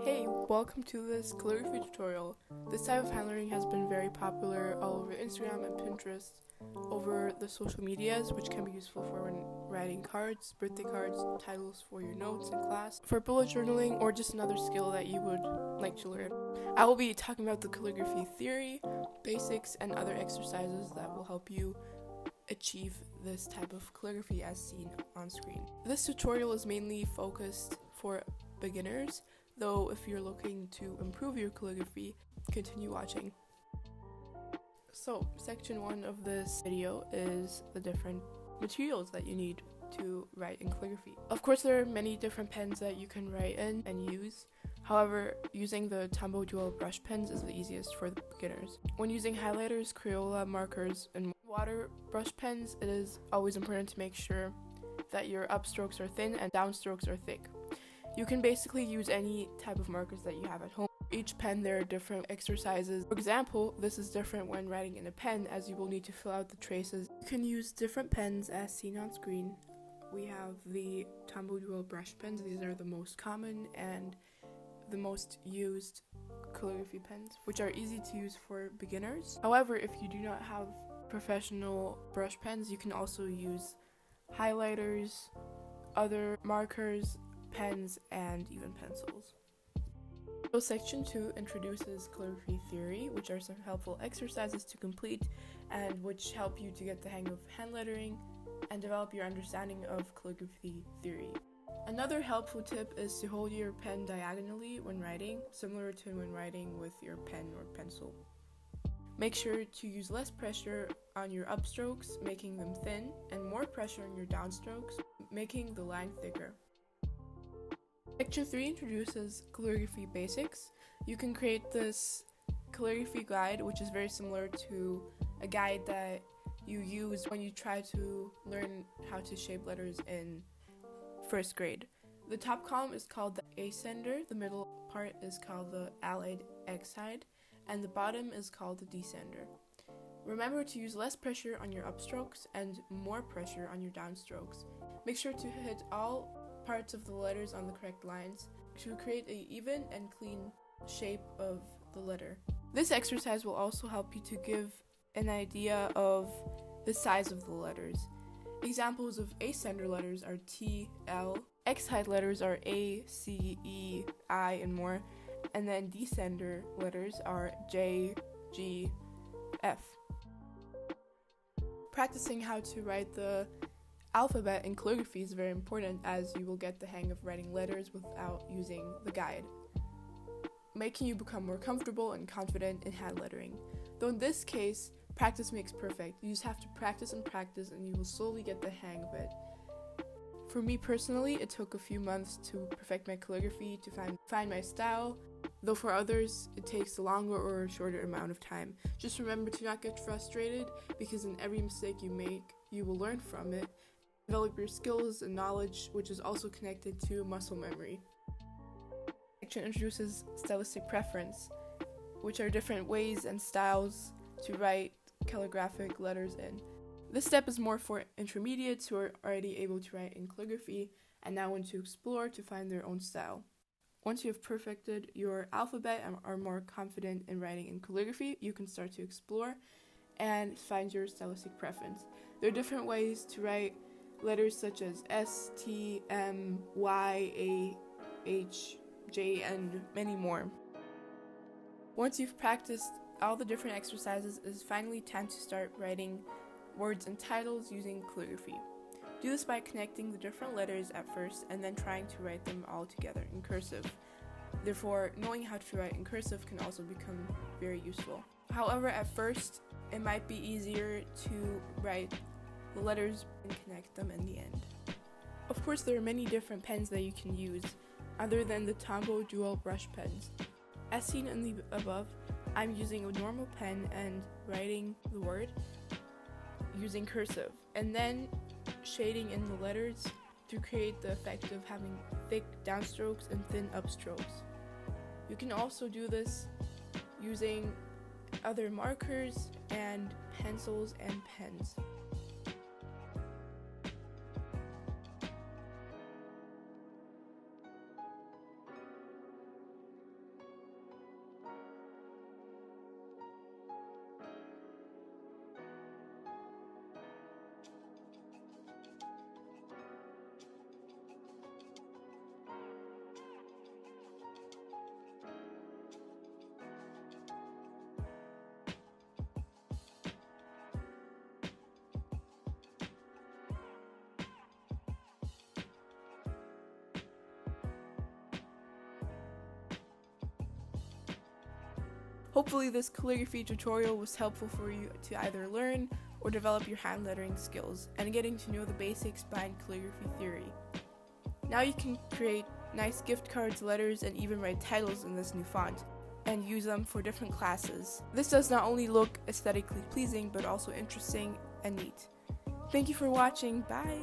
Hey, welcome to this calligraphy tutorial. This type of handlettering has been very popular all over Instagram and Pinterest, over the social medias, which can be useful for when writing cards, birthday cards, titles for your notes in class, for bullet journaling, or just another skill that you would like to learn. I will be talking about the calligraphy theory, basics, and other exercises that will help you achieve this type of calligraphy as seen on screen. This tutorial is mainly focused for beginners, though if you're looking to improve your calligraphy, continue watching. So, section 1 of this video is the different materials that you need to write in calligraphy. Of course, there are many different pens that you can write in and use. However, using the Tombow dual brush pens is the easiest for the beginners. When using highlighters, Crayola markers, and water brush pens, it is always important to make sure that your upstrokes are thin and downstrokes are thick. You can basically use any type of markers that you have at home. Each pen, there are different exercises. For example, this is different when writing in a pen, as you will need to fill out the traces. You can use different pens as seen on screen. We have the Tombow dual brush pens. These are the most common and the most used calligraphy pens, which are easy to use for beginners. However, if you do not have professional brush pens, you can also use highlighters, other markers, pens, and even pencils. So section 2 introduces calligraphy theory, which are some helpful exercises to complete and which help you to get the hang of hand lettering and develop your understanding of calligraphy theory. Another helpful tip is to hold your pen diagonally when writing, similar to when writing with your pen or pencil. Make sure to use less pressure on your upstrokes, making them thin, and more pressure on your downstrokes, making the line thicker. Section 3 introduces calligraphy basics. You can create this calligraphy guide, which is very similar to a guide that you use when you try to learn how to shape letters in first grade. The top column is called the ascender, the middle part is called the allied exide, and the bottom is called the descender. Remember to use less pressure on your upstrokes and more pressure on your downstrokes. Make sure to hit all parts of the letters on the correct lines to create an even and clean shape of the letter. This exercise will also help you to give an idea of the size of the letters. Examples of ascender letters are T, L, exide letters are A, C, E, I, and more, and then descender letters are J, G, F. Practicing how to write the alphabet in calligraphy is very important, as you will get the hang of writing letters without using the guide, making you become more comfortable and confident in hand lettering. Though in this case, practice makes perfect. You just have to practice and practice and you will slowly get the hang of it. For me personally, it took a few months to perfect my calligraphy, to find my style, though for others, it takes a longer or a shorter amount of time. Just remember to not get frustrated, because in every mistake you make, you will learn from it. Develop your skills and knowledge, which is also connected to muscle memory. Section introduces stylistic preference, which are different ways and styles to write calligraphic letters in. This step is more for intermediates who are already able to write in calligraphy and now want to explore to find their own style. Once you have perfected your alphabet and are more confident in writing in calligraphy, you can start to explore and find your stylistic preference. There are different ways to write letters such as S, T, M, Y, A, H, J, and many more. Once you've practiced all the different exercises, it is finally time to start writing words and titles using calligraphy. Do this by connecting the different letters at first and then trying to write them all together in cursive. Therefore, knowing how to write in cursive can also become very useful. However, at first, it might be easier to write the letters and connect them in the end. Of course, there are many different pens that you can use other than the Tombow dual brush pens. As seen in the above, I'm using a normal pen and writing the word using cursive, and then shading in the letters to create the effect of having thick downstrokes and thin upstrokes. You can also do this using other markers and pencils and pens. Hopefully this calligraphy tutorial was helpful for you to either learn or develop your hand lettering skills and getting to know the basics behind calligraphy theory. Now you can create nice gift cards, letters, and even write titles in this new font and use them for different classes. This does not only look aesthetically pleasing but also interesting and neat. Thank you for watching. Bye!